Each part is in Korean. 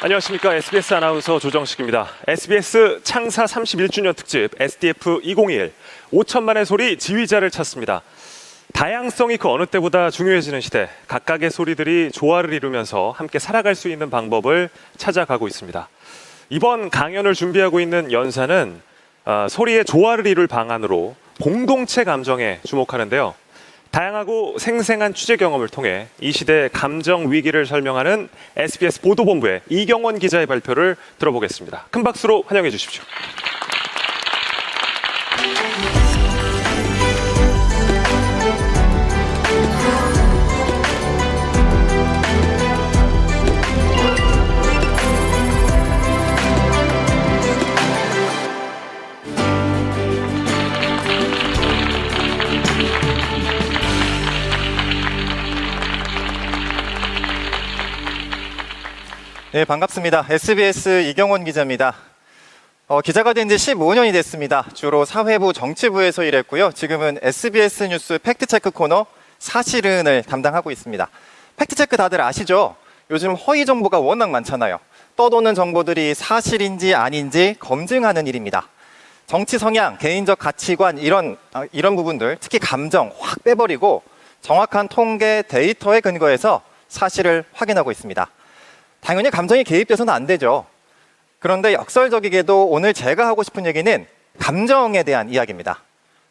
안녕하십니까. SBS 아나운서 조정식입니다. SBS 창사 31주년 특집 SDF 2021 5천만의 소리 지휘자를 찾습니다. 다양성이 그 어느 때보다 중요해지는 시대, 각각의 소리들이 조화를 이루면서 함께 살아갈 수 있는 방법을 찾아가고 있습니다. 이번 강연을 준비하고 있는 연사는 소리의 조화를 이룰 방안으로 공동체 감정에 주목하는데요. 다양하고 생생한 취재 경험을 통해 이 시대의 감정 위기를 설명하는 SBS 보도본부의 이경원 기자의 발표를 들어보겠습니다. 큰 박수로 환영해 주십시오. 네, 반갑습니다. SBS 이경원 기자입니다. 기자가 된 지 15년이 됐습니다. 주로 사회부 정치부에서 일했고요. 지금은 SBS 뉴스 팩트체크 코너 사실은을 담당하고 있습니다. 팩트체크 다들 아시죠? 요즘 허위 정보가 워낙 많잖아요. 떠도는 정보들이 사실인지 아닌지 검증하는 일입니다. 정치 성향, 개인적 가치관 이런 부분들, 특히 감정 확 빼버리고 정확한 통계 데이터에 근거해서 사실을 확인하고 있습니다. 당연히 감정이 개입돼서는 안 되죠. 그런데 역설적이게도 오늘 제가 하고 싶은 얘기는 감정에 대한 이야기입니다.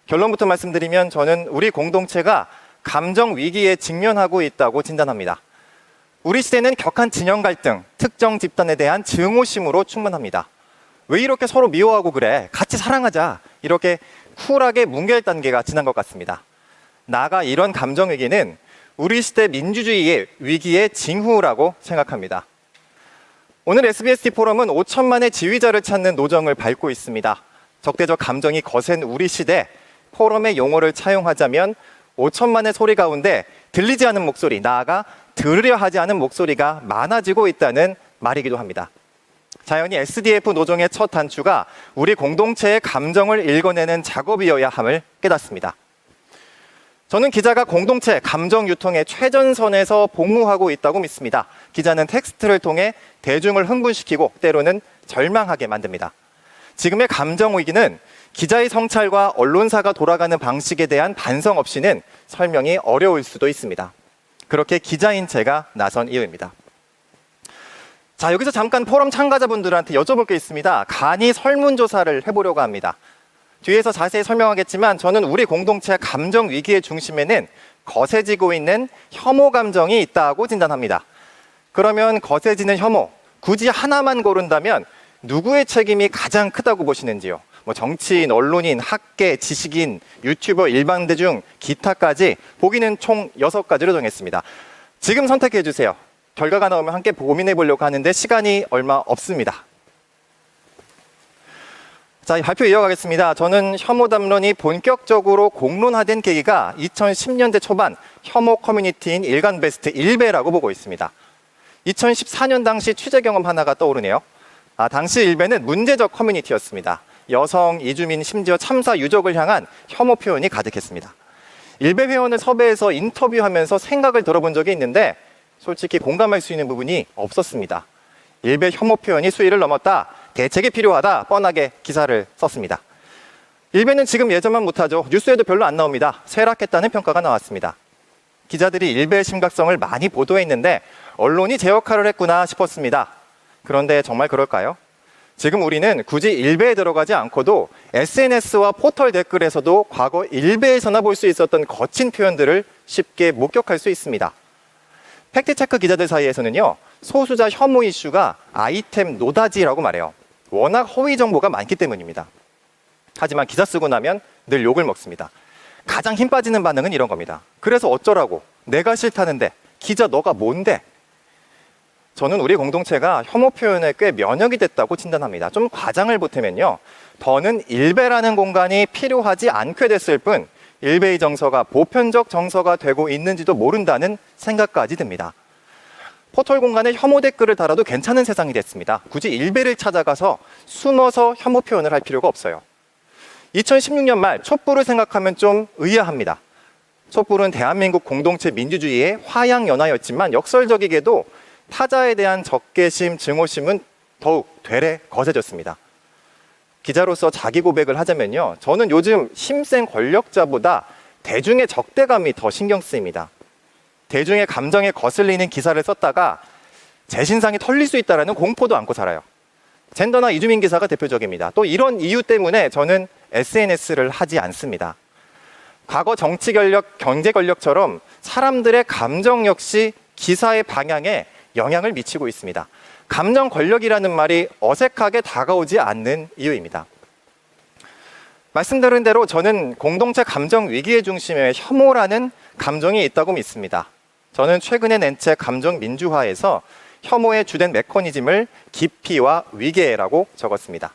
결론부터 말씀드리면 저는 우리 공동체가 감정 위기에 직면하고 있다고 진단합니다. 우리 시대는 격한 진영 갈등, 특정 집단에 대한 증오심으로 충만합니다. 왜 이렇게 서로 미워하고 그래? 같이 사랑하자. 이렇게 쿨하게 뭉갤 단계가 지난 것 같습니다. 나아가 이런 감정 위기는 우리 시대 민주주의의 위기의 징후라고 생각합니다. 오늘 SBS 포럼은 5천만의 지휘자를 찾는 노정을 밟고 있습니다. 적대적 감정이 거센 우리 시대, 포럼의 용어를 차용하자면 5천만의 소리 가운데 들리지 않은 목소리, 나아가 들으려 하지 않은 목소리가 많아지고 있다는 말이기도 합니다. 자연히 SDF 노정의 첫 단추가 우리 공동체의 감정을 읽어내는 작업이어야 함을 깨닫습니다. 저는 기자가 공동체 감정 유통의 최전선에서 복무하고 있다고 믿습니다. 기자는 텍스트를 통해 대중을 흥분시키고 때로는 절망하게 만듭니다. 지금의 감정 위기는 기자의 성찰과 언론사가 돌아가는 방식에 대한 반성 없이는 설명이 어려울 수도 있습니다. 그렇게 기자인 제가 나선 이유입니다. 자, 여기서 잠깐 포럼 참가자분들한테 여쭤볼 게 있습니다. 간이 설문조사를 해보려고 합니다. 뒤에서 자세히 설명하겠지만 저는 우리 공동체 감정 위기의 중심에는 거세지고 있는 혐오 감정이 있다고 진단합니다. 그러면 거세지는 혐오, 굳이 하나만 고른다면 누구의 책임이 가장 크다고 보시는지요? 정치인, 언론인, 학계, 지식인, 유튜버, 일반 대중, 기타까지 보기는 총 6가지로 정했습니다. 지금 선택해 주세요. 결과가 나오면 함께 고민해 보려고 하는데 시간이 얼마 없습니다. 자, 발표 이어가겠습니다. 저는 혐오 담론이 본격적으로 공론화된 계기가 2010년대 초반 혐오 커뮤니티인 일간베스트 일베라고 보고 있습니다. 2014년 당시 취재 경험 하나가 떠오르네요. 당시 일베는 문제적 커뮤니티였습니다. 여성, 이주민, 심지어 참사 유족을 향한 혐오 표현이 가득했습니다. 일베 회원을 섭외해서 인터뷰하면서 생각을 들어본 적이 있는데 솔직히 공감할 수 있는 부분이 없었습니다. 일베 혐오 표현이 수위를 넘었다. 대책이 필요하다. 뻔하게 기사를 썼습니다. 일베는 지금 예전만 못하죠. 뉴스에도 별로 안 나옵니다. 쇠락했다는 평가가 나왔습니다. 기자들이 일베의 심각성을 많이 보도했는데 언론이 제 역할을 했구나 싶었습니다. 그런데 정말 그럴까요? 지금 우리는 굳이 일베에 들어가지 않고도 SNS와 포털 댓글에서도 과거 일베에서나 볼 수 있었던 거친 표현들을 쉽게 목격할 수 있습니다. 팩트체크 기자들 사이에서는요, 소수자 혐오 이슈가 아이템 노다지라고 말해요. 워낙 허위 정보가 많기 때문입니다. 하지만 기사 쓰고 나면 늘 욕을 먹습니다. 가장 힘 빠지는 반응은 이런 겁니다. 그래서 어쩌라고? 내가 싫다는데 기자 너가 뭔데? 저는 우리 공동체가 혐오 표현에 꽤 면역이 됐다고 진단합니다. 좀 과장을 보태면요, 더는 일베라는 공간이 필요하지 않게 됐을 뿐 일베의 정서가 보편적 정서가 되고 있는지도 모른다는 생각까지 듭니다. 포털 공간에 혐오 댓글을 달아도 괜찮은 세상이 됐습니다. 굳이 일베를 찾아가서 숨어서 혐오 표현을 할 필요가 없어요. 2016년 말 촛불을 생각하면 좀 의아합니다. 촛불은 대한민국 공동체 민주주의의 화양연화였지만 역설적이게도 타자에 대한 적개심, 증오심은 더욱 되레 거세졌습니다. 기자로서 자기 고백을 하자면요. 저는 요즘 힘센 권력자보다 대중의 적대감이 더 신경 쓰입니다. 대중의 감정에 거슬리는 기사를 썼다가 제 신상이 털릴 수 있다는 공포도 안고 살아요. 젠더나 이주민 기사가 대표적입니다. 또 이런 이유 때문에 저는 SNS를 하지 않습니다. 과거 정치 권력, 경제 권력처럼 사람들의 감정 역시 기사의 방향에 영향을 미치고 있습니다. 감정 권력이라는 말이 어색하게 다가오지 않는 이유입니다. 말씀드린 대로 저는 공동체 감정 위기의 중심에 혐오라는 감정이 있다고 믿습니다. 저는 최근에 낸 책 감정 민주화에서 혐오의 주된 메커니즘을 기피와 위계라고 적었습니다.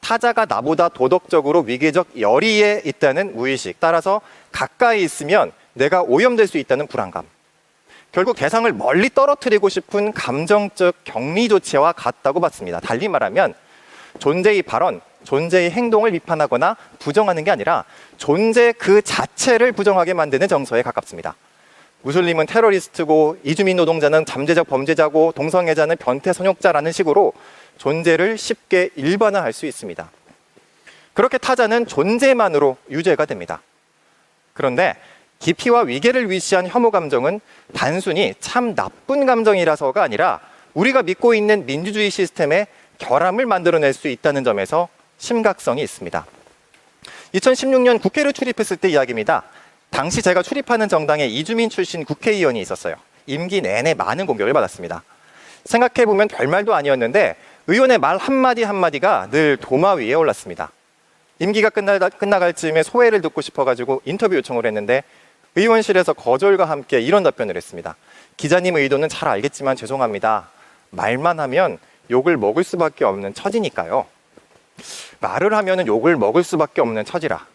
타자가 나보다 도덕적으로 위계적 열의에 있다는 무의식, 따라서 가까이 있으면 내가 오염될 수 있다는 불안감, 결국 대상을 멀리 떨어뜨리고 싶은 감정적 격리 조치와 같다고 봤습니다. 달리 말하면 존재의 발언, 존재의 행동을 비판하거나 부정하는 게 아니라 존재 그 자체를 부정하게 만드는 정서에 가깝습니다. 무슬림은 테러리스트고 이주민 노동자는 잠재적 범죄자고 동성애자는 변태 선욕자라는 식으로 존재를 쉽게 일반화할 수 있습니다. 그렇게 타자는 존재만으로 유죄가 됩니다. 그런데 기피와 위계를 위시한 혐오 감정은 단순히 참 나쁜 감정이라서가 아니라 우리가 믿고 있는 민주주의 시스템에 결함을 만들어낼 수 있다는 점에서 심각성이 있습니다. 2016년 국회를 출입했을 때 이야기입니다. 당시 제가 출입하는 정당에 이주민 출신 국회의원이 있었어요. 임기 내내 많은 공격을 받았습니다. 생각해보면 별말도 아니었는데 의원의 말 한마디 한마디가 늘 도마 위에 올랐습니다. 임기가 끝나갈 즈음에 소회를 듣고 싶어가지고 인터뷰 요청을 했는데 의원실에서 거절과 함께 이런 답변을 했습니다. 기자님 의도는 잘 알겠지만 죄송합니다. 말만 하면 욕을 먹을 수밖에 없는 처지니까요. 말을 하면 욕을 먹을 수밖에 없는 처지라.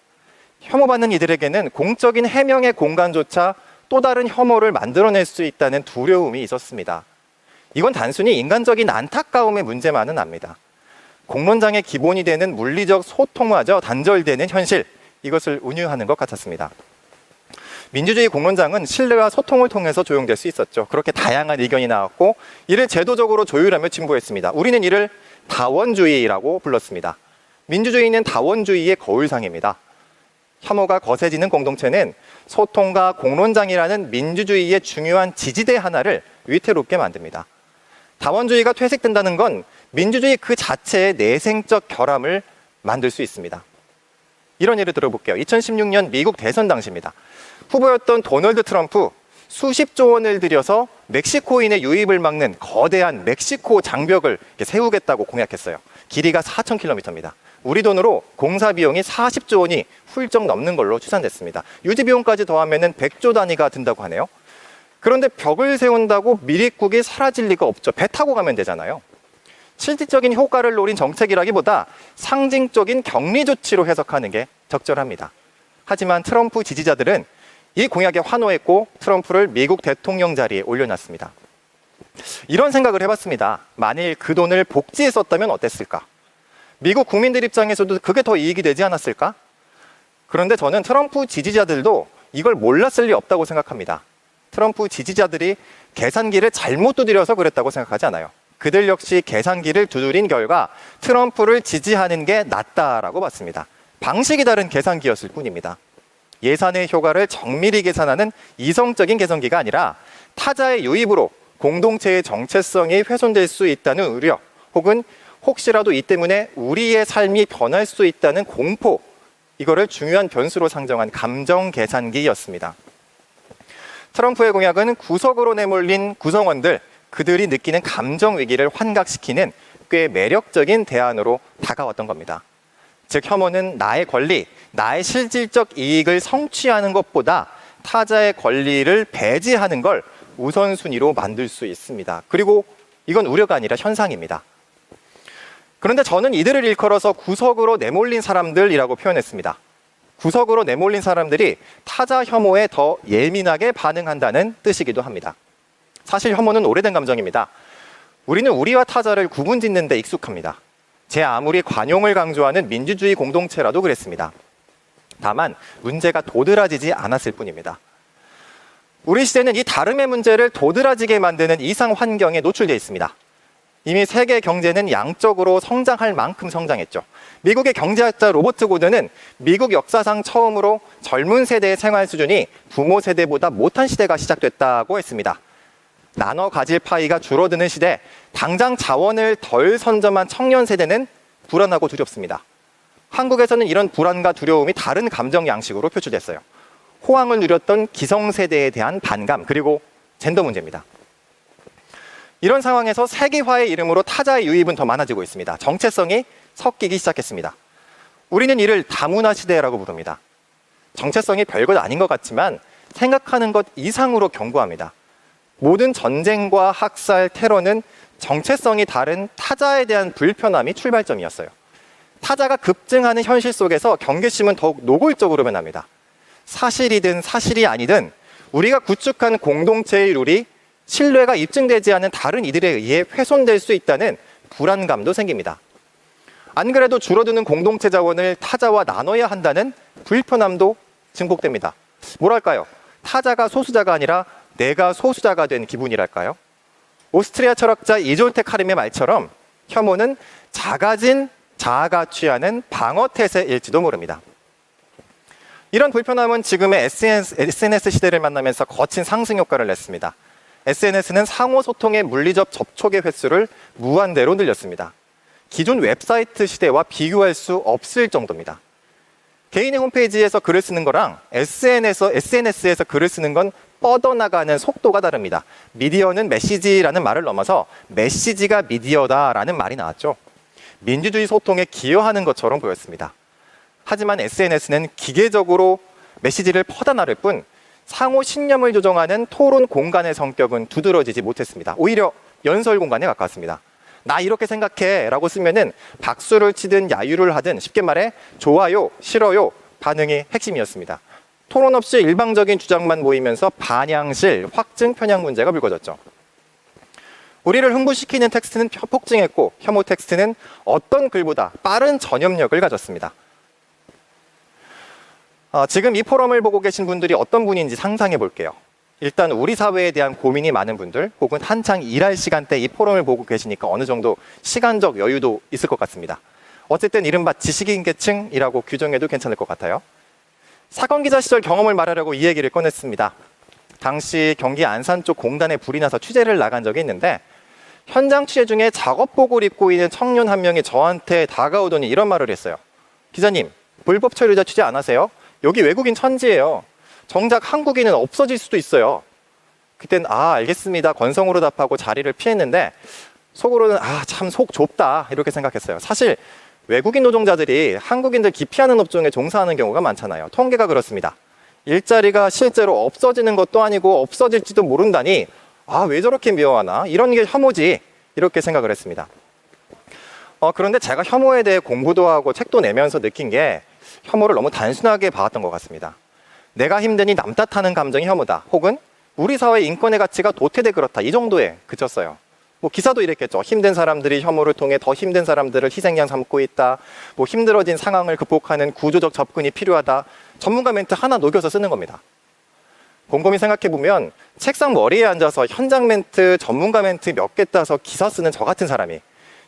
혐오받는 이들에게는 공적인 해명의 공간조차 또 다른 혐오를 만들어낼 수 있다는 두려움이 있었습니다. 이건 단순히 인간적인 안타까움의 문제만은 아닙니다. 공론장의 기본이 되는 물리적 소통마저 단절되는 현실, 이것을 운유하는 것 같았습니다. 민주주의 공론장은 신뢰와 소통을 통해서 조용될 수 있었죠. 그렇게 다양한 의견이 나왔고 이를 제도적으로 조율하며 진보했습니다. 우리는 이를 다원주의라고 불렀습니다. 민주주의는 다원주의의 거울상입니다. 혐오가 거세지는 공동체는 소통과 공론장이라는 민주주의의 중요한 지지대 하나를 위태롭게 만듭니다. 다원주의가 퇴색된다는 건 민주주의 그 자체의 내생적 결함을 만들 수 있습니다. 이런 예를 들어볼게요. 2016년 미국 대선 당시입니다. 후보였던 도널드 트럼프 수십조 원을 들여서 멕시코인의 유입을 막는 거대한 멕시코 장벽을 세우겠다고 공약했어요. 길이가 4,000km입니다. 우리 돈으로 공사 비용이 40조 원이 훌쩍 넘는 걸로 추산됐습니다. 유지 비용까지 더하면 100조 단위가 든다고 하네요. 그런데 벽을 세운다고 미립국이 사라질 리가 없죠. 배 타고 가면 되잖아요. 실질적인 효과를 노린 정책이라기보다 상징적인 격리 조치로 해석하는 게 적절합니다. 하지만 트럼프 지지자들은 이 공약에 환호했고 트럼프를 미국 대통령 자리에 올려놨습니다. 이런 생각을 해봤습니다. 만일 그 돈을 복지에 썼다면 어땠을까? 미국 국민들 입장에서도 그게 더 이익이 되지 않았을까? 그런데 저는 트럼프 지지자들도 이걸 몰랐을 리 없다고 생각합니다. 트럼프 지지자들이 계산기를 잘못 두드려서 그랬다고 생각하지 않아요. 그들 역시 계산기를 두드린 결과 트럼프를 지지하는 게 낫다라고 봤습니다. 방식이 다른 계산기였을 뿐입니다. 예산의 효과를 정밀히 계산하는 이성적인 계산기가 아니라 타자의 유입으로 공동체의 정체성이 훼손될 수 있다는 우려, 혹은 혹시라도 이 때문에 우리의 삶이 변할 수 있다는 공포, 이거를 중요한 변수로 상정한 감정 계산기였습니다. 트럼프의 공약은 구석으로 내몰린 구성원들, 그들이 느끼는 감정 위기를 환각시키는 꽤 매력적인 대안으로 다가왔던 겁니다. 즉 혐오는 나의 권리, 나의 실질적 이익을 성취하는 것보다 타자의 권리를 배제하는 걸 우선순위로 만들 수 있습니다. 그리고 이건 우려가 아니라 현상입니다. 그런데 저는 이들을 일컬어서 구석으로 내몰린 사람들이라고 표현했습니다. 구석으로 내몰린 사람들이 타자 혐오에 더 예민하게 반응한다는 뜻이기도 합니다. 사실 혐오는 오래된 감정입니다. 우리는 우리와 타자를 구분짓는 데 익숙합니다. 제 아무리 관용을 강조하는 민주주의 공동체라도 그랬습니다. 다만 문제가 도드라지지 않았을 뿐입니다. 우리 시대는 이 다름의 문제를 도드라지게 만드는 이상 환경에 노출되어 있습니다. 이미 세계 경제는 양적으로 성장할 만큼 성장했죠. 미국의 경제학자 로버트 고든은 미국 역사상 처음으로 젊은 세대의 생활 수준이 부모 세대보다 못한 시대가 시작됐다고 했습니다. 나눠 가질 파이가 줄어드는 시대, 당장 자원을 덜 선점한 청년 세대는 불안하고 두렵습니다. 한국에서는 이런 불안과 두려움이 다른 감정 양식으로 표출됐어요. 호황을 누렸던 기성세대에 대한 반감, 그리고 젠더 문제입니다. 이런 상황에서 세계화의 이름으로 타자의 유입은 더 많아지고 있습니다. 정체성이 섞이기 시작했습니다. 우리는 이를 다문화 시대라고 부릅니다. 정체성이 별것 아닌 것 같지만 생각하는 것 이상으로 견고합니다. 모든 전쟁과 학살, 테러는 정체성이 다른 타자에 대한 불편함이 출발점이었어요. 타자가 급증하는 현실 속에서 경계심은 더욱 노골적으로 변합니다. 사실이든 사실이 아니든 우리가 구축한 공동체의 룰이 신뢰가 입증되지 않은 다른 이들에 의해 훼손될 수 있다는 불안감도 생깁니다. 안 그래도 줄어드는 공동체 자원을 타자와 나눠야 한다는 불편함도 증폭됩니다. 뭐랄까요? 타자가 소수자가 아니라 내가 소수자가 된 기분이랄까요? 오스트리아 철학자 이졸테 카림의 말처럼 혐오는 작아진 자아가 취하는 방어태세일지도 모릅니다. 이런 불편함은 지금의 SNS 시대를 만나면서 거친 상승 효과를 냈습니다. SNS는 상호 소통의 물리적 접촉의 횟수를 무한대로 늘렸습니다. 기존 웹사이트 시대와 비교할 수 없을 정도입니다. 개인의 홈페이지에서 글을 쓰는 거랑 SNS에서 글을 쓰는 건 뻗어나가는 속도가 다릅니다. 미디어는 메시지라는 말을 넘어서 메시지가 미디어다라는 말이 나왔죠. 민주주의 소통에 기여하는 것처럼 보였습니다. 하지만 SNS는 기계적으로 메시지를 퍼다 나를 뿐 상호 신념을 조정하는 토론 공간의 성격은 두드러지지 못했습니다. 오히려 연설 공간에 가까웠습니다. 나 이렇게 생각해 라고 쓰면은 박수를 치든 야유를 하든 쉽게 말해 좋아요, 싫어요 반응이 핵심이었습니다. 토론 없이 일방적인 주장만 모이면서 반향실, 확증, 편향 문제가 불거졌죠. 우리를 흥분시키는 텍스트는 폭증했고 혐오 텍스트는 어떤 글보다 빠른 전염력을 가졌습니다. 지금 이 포럼을 보고 계신 분들이 어떤 분인지 상상해 볼게요. 일단 우리 사회에 대한 고민이 많은 분들 혹은 한창 일할 시간대 이 포럼을 보고 계시니까 어느 정도 시간적 여유도 있을 것 같습니다. 어쨌든 이른바 지식인 계층이라고 규정해도 괜찮을 것 같아요. 사건 기자 시절 경험을 말하려고 이 얘기를 꺼냈습니다. 당시 경기 안산 쪽 공단에 불이 나서 취재를 나간 적이 있는데 현장 취재 중에 작업복을 입고 있는 청년 한 명이 저한테 다가오더니 이런 말을 했어요. 기자님, 불법 체류자 취재 안 하세요? 여기 외국인 천지예요. 정작 한국인은 없어질 수도 있어요. 그땐 알겠습니다. 건성으로 답하고 자리를 피했는데 속으로는 참 속 좁다 이렇게 생각했어요. 사실 외국인 노동자들이 한국인들 기피하는 업종에 종사하는 경우가 많잖아요. 통계가 그렇습니다. 일자리가 실제로 없어지는 것도 아니고 없어질지도 모른다니 왜 저렇게 미워하나? 이런 게 혐오지 이렇게 생각을 했습니다. 그런데 제가 혐오에 대해 공부도 하고 책도 내면서 느낀 게 혐오를 너무 단순하게 봐왔던 것 같습니다. 내가 힘드니 남 탓하는 감정이 혐오다. 혹은 우리 사회 인권의 가치가 도태돼 그렇다. 이 정도에 그쳤어요. 기사도 이랬겠죠. 힘든 사람들이 혐오를 통해 더 힘든 사람들을 희생양 삼고 있다. 힘들어진 상황을 극복하는 구조적 접근이 필요하다. 전문가 멘트 하나 녹여서 쓰는 겁니다. 곰곰이 생각해보면 책상 머리에 앉아서 현장 멘트, 전문가 멘트 몇 개 따서 기사 쓰는 저 같은 사람이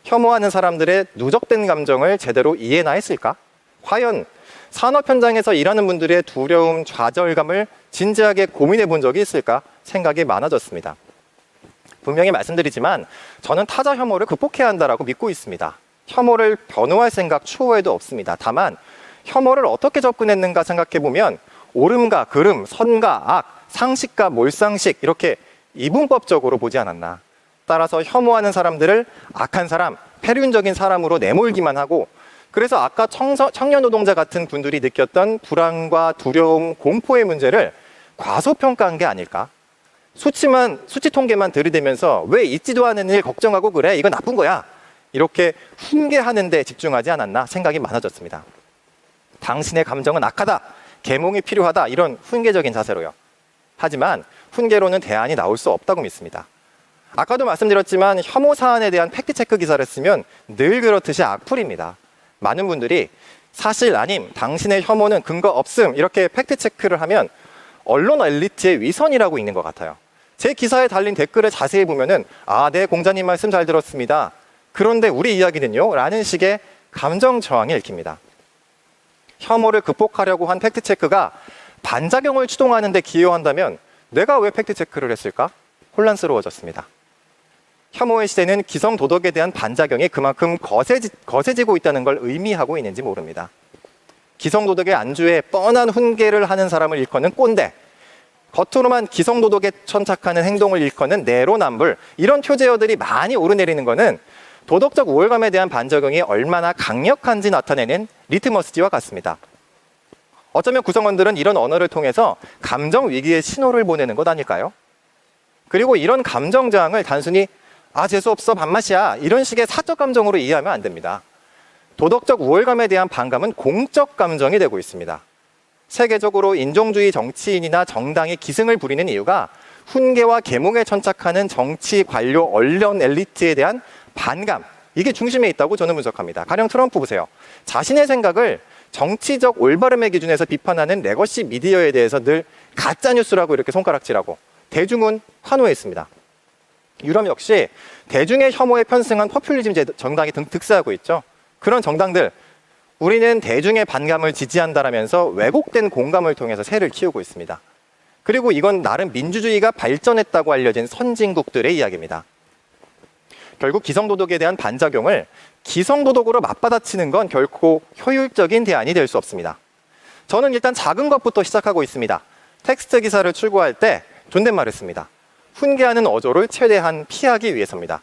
혐오하는 사람들의 누적된 감정을 제대로 이해나 했을까? 과연 산업 현장에서 일하는 분들의 두려움, 좌절감을 진지하게 고민해 본 적이 있을까 생각이 많아졌습니다. 분명히 말씀드리지만 저는 타자 혐오를 극복해야 한다고 믿고 있습니다. 혐오를 변호할 생각 추호에도 없습니다. 다만 혐오를 어떻게 접근했는가 생각해 보면 옳음과 그름, 선과 악, 상식과 몰상식 이렇게 이분법적으로 보지 않았나. 따라서 혐오하는 사람들을 악한 사람, 폐륜적인 사람으로 내몰기만 하고 그래서 아까 청년 노동자 같은 분들이 느꼈던 불안과 두려움, 공포의 문제를 과소평가한 게 아닐까? 수치 통계만 들이대면서 왜 있지도 않은 일 걱정하고 그래? 이건 나쁜 거야. 이렇게 훈계하는 데 집중하지 않았나 생각이 많아졌습니다. 당신의 감정은 악하다. 계몽이 필요하다. 이런 훈계적인 자세로요. 하지만 훈계로는 대안이 나올 수 없다고 믿습니다. 아까도 말씀드렸지만 혐오 사안에 대한 팩트체크 기사를 쓰면 늘 그렇듯이 악플입니다. 많은 분들이 사실 아님, 당신의 혐오는 근거 없음 이렇게 팩트체크를 하면 언론 엘리트의 위선이라고 읽는 것 같아요. 제 기사에 달린 댓글을 자세히 보면은 네, 공자님 말씀 잘 들었습니다. 그런데 우리 이야기는요? 라는 식의 감정 저항이 읽힙니다. 혐오를 극복하려고 한 팩트체크가 반작용을 추동하는 데 기여한다면 내가 왜 팩트체크를 했을까? 혼란스러워졌습니다. 혐오의 시대는 기성도덕에 대한 반작용이 그만큼 거세지고 있다는 걸 의미하고 있는지 모릅니다. 기성도덕의 안주에 뻔한 훈계를 하는 사람을 일컫는 꼰대, 겉으로만 기성도덕에 천착하는 행동을 일컫는 내로남불, 이런 표제어들이 많이 오르내리는 것은 도덕적 우월감에 대한 반작용이 얼마나 강력한지 나타내는 리트머스지와 같습니다. 어쩌면 구성원들은 이런 언어를 통해서 감정 위기의 신호를 보내는 것 아닐까요? 그리고 이런 감정 저항을 단순히 재수없어 밥맛이야 이런 식의 사적 감정으로 이해하면 안 됩니다. 도덕적 우월감에 대한 반감은 공적 감정이 되고 있습니다. 세계적으로 인종주의 정치인이나 정당이 기승을 부리는 이유가 훈계와 계몽에 천착하는 정치, 관료, 언론 엘리트에 대한 반감, 이게 중심에 있다고 저는 분석합니다. 가령 트럼프 보세요. 자신의 생각을 정치적 올바름의 기준에서 비판하는 레거시 미디어에 대해서 늘 가짜뉴스라고 이렇게 손가락질하고 대중은 환호했습니다. 유럽 역시 대중의 혐오에 편승한 포퓰리즘 정당이 득세하고 있죠. 그런 정당들, 우리는 대중의 반감을 지지한다라면서 왜곡된 공감을 통해서 세를 키우고 있습니다. 그리고 이건 나름 민주주의가 발전했다고 알려진 선진국들의 이야기입니다. 결국 기성도덕에 대한 반작용을 기성도덕으로 맞받아치는 건 결코 효율적인 대안이 될 수 없습니다. 저는 일단 작은 것부터 시작하고 있습니다. 텍스트 기사를 출고할 때 존댓말을 씁니다. 훈계하는 어조를 최대한 피하기 위해서입니다.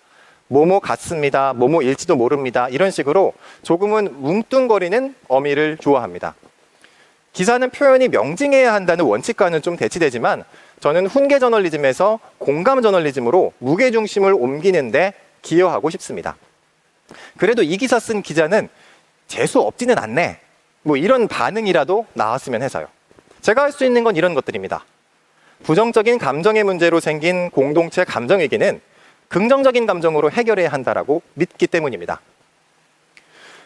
뭐뭐 같습니다, 뭐뭐일지도 모릅니다, 이런 식으로 조금은 뭉뚱거리는 어미를 좋아합니다. 기사는 표현이 명징해야 한다는 원칙과는 좀 대치되지만 저는 훈계 저널리즘에서 공감 저널리즘으로 무게중심을 옮기는데 기여하고 싶습니다. 그래도 이 기사 쓴 기자는 재수 없지는 않네, 뭐 이런 반응이라도 나왔으면 해서요. 제가 할 수 있는 건 이런 것들입니다. 부정적인 감정의 문제로 생긴 공동체 감정위기는 긍정적인 감정으로 해결해야 한다라고 믿기 때문입니다.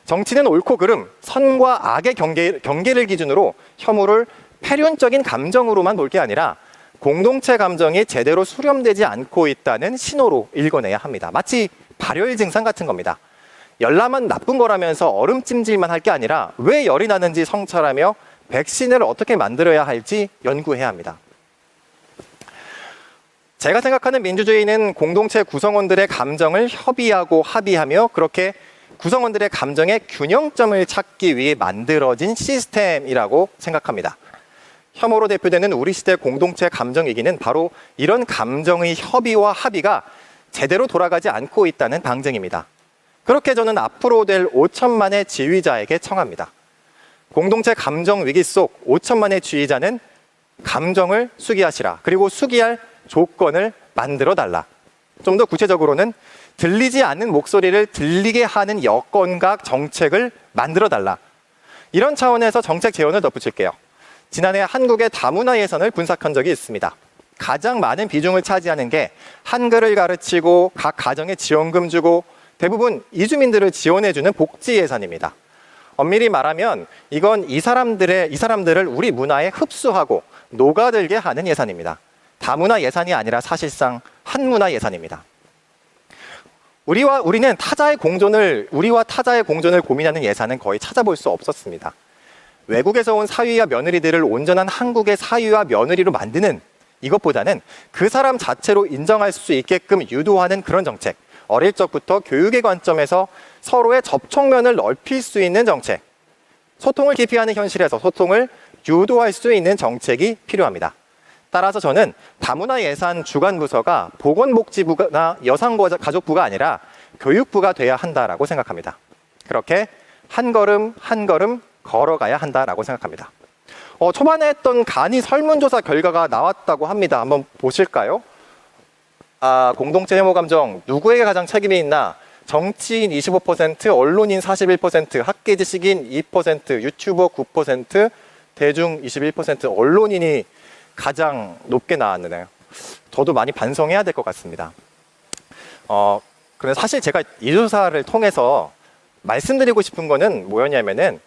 정치는 옳고 그름, 선과 악의 경계를 기준으로 혐오를 패륜적인 감정으로만 볼 게 아니라 공동체 감정이 제대로 수렴되지 않고 있다는 신호로 읽어내야 합니다. 마치 발열 증상 같은 겁니다. 열나면 나쁜 거라면서 얼음찜질만 할 게 아니라 왜 열이 나는지 성찰하며 백신을 어떻게 만들어야 할지 연구해야 합니다. 제가 생각하는 민주주의는 공동체 구성원들의 감정을 협의하고 합의하며 그렇게 구성원들의 감정의 균형점을 찾기 위해 만들어진 시스템이라고 생각합니다. 혐오로 대표되는 우리 시대 공동체 감정위기는 바로 이런 감정의 협의와 합의가 제대로 돌아가지 않고 있다는 방증입니다. 그렇게 저는 앞으로 될 5천만의 지휘자에게 청합니다. 공동체 감정위기 속 5천만의 지휘자는 감정을 수기하시라. 그리고 수기할 조건을 만들어 달라. 좀 더 구체적으로는 들리지 않는 목소리를 들리게 하는 여건과 정책을 만들어 달라. 이런 차원에서 정책 제언을 덧붙일게요. 지난해 한국의 다문화 예산을 분석한 적이 있습니다. 가장 많은 비중을 차지하는 게 한글을 가르치고 각 가정에 지원금 주고 대부분 이주민들을 지원해주는 복지 예산입니다. 엄밀히 말하면 이건 이 사람들을 우리 문화에 흡수하고 녹아들게 하는 예산입니다. 다문화 예산이 아니라 사실상 한문화 예산입니다. 우리와 타자의 공존을 고민하는 예산은 거의 찾아볼 수 없었습니다. 외국에서 온 사위와 며느리들을 온전한 한국의 사위와 며느리로 만드는 이것보다는 그 사람 자체로 인정할 수 있게끔 유도하는 그런 정책, 어릴 적부터 교육의 관점에서 서로의 접촉면을 넓힐 수 있는 정책, 소통을 기피하는 현실에서 소통을 유도할 수 있는 정책이 필요합니다. 따라서 저는 다문화 예산 주관 부서가 보건복지부나 여성가족부가 아니라 교육부가 돼야 한다라고 생각합니다. 그렇게 한 걸음 한 걸음 걸어가야 한다라고 생각합니다. 초반에 했던 간이 설문조사 결과가 나왔다고 합니다. 한번 보실까요? 공동체 혐오 감정 누구에게 가장 책임이 있나? 정치인 25%, 언론인 41%, 학계 지식인 2%, 유튜버 9%, 대중 21%, 언론인이 가장 높게 나왔네요. 저도 많이 반성해야 될 것 같습니다. 그런데 사실 제가 이 조사를 통해서 말씀드리고 싶은 거는 뭐였냐면은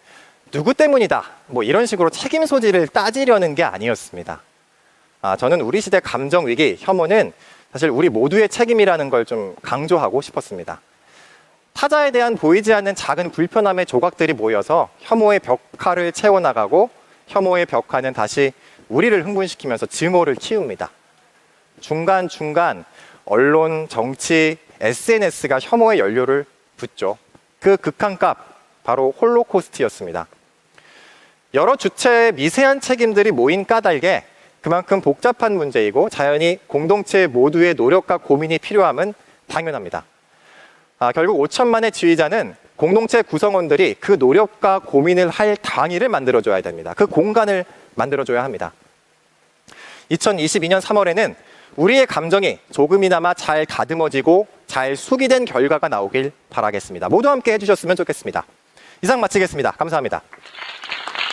누구 때문이다 뭐 이런 식으로 책임 소지를 따지려는 게 아니었습니다. 저는 우리 시대 감정 위기, 혐오는 사실 우리 모두의 책임이라는 걸 좀 강조하고 싶었습니다. 타자에 대한 보이지 않는 작은 불편함의 조각들이 모여서 혐오의 벽화를 채워나가고 혐오의 벽화는 다시 우리를 흥분시키면서 증오를 키웁니다. 중간중간 언론, 정치, SNS가 혐오의 연료를 붓죠. 그 극한값, 바로 홀로코스트였습니다. 여러 주체의 미세한 책임들이 모인 까닭에 그만큼 복잡한 문제이고 자연히 공동체 모두의 노력과 고민이 필요함은 당연합니다. 결국 5천만의 지휘자는 공동체 구성원들이 그 노력과 고민을 할 당위를 만들어줘야 됩니다. 그 공간을 만들어줘야 합니다. 2022년 3월에는 우리의 감정이 조금이나마 잘 다듬어지고 잘 숙이된 결과가 나오길 바라겠습니다. 모두 함께 해주셨으면 좋겠습니다. 이상 마치겠습니다. 감사합니다.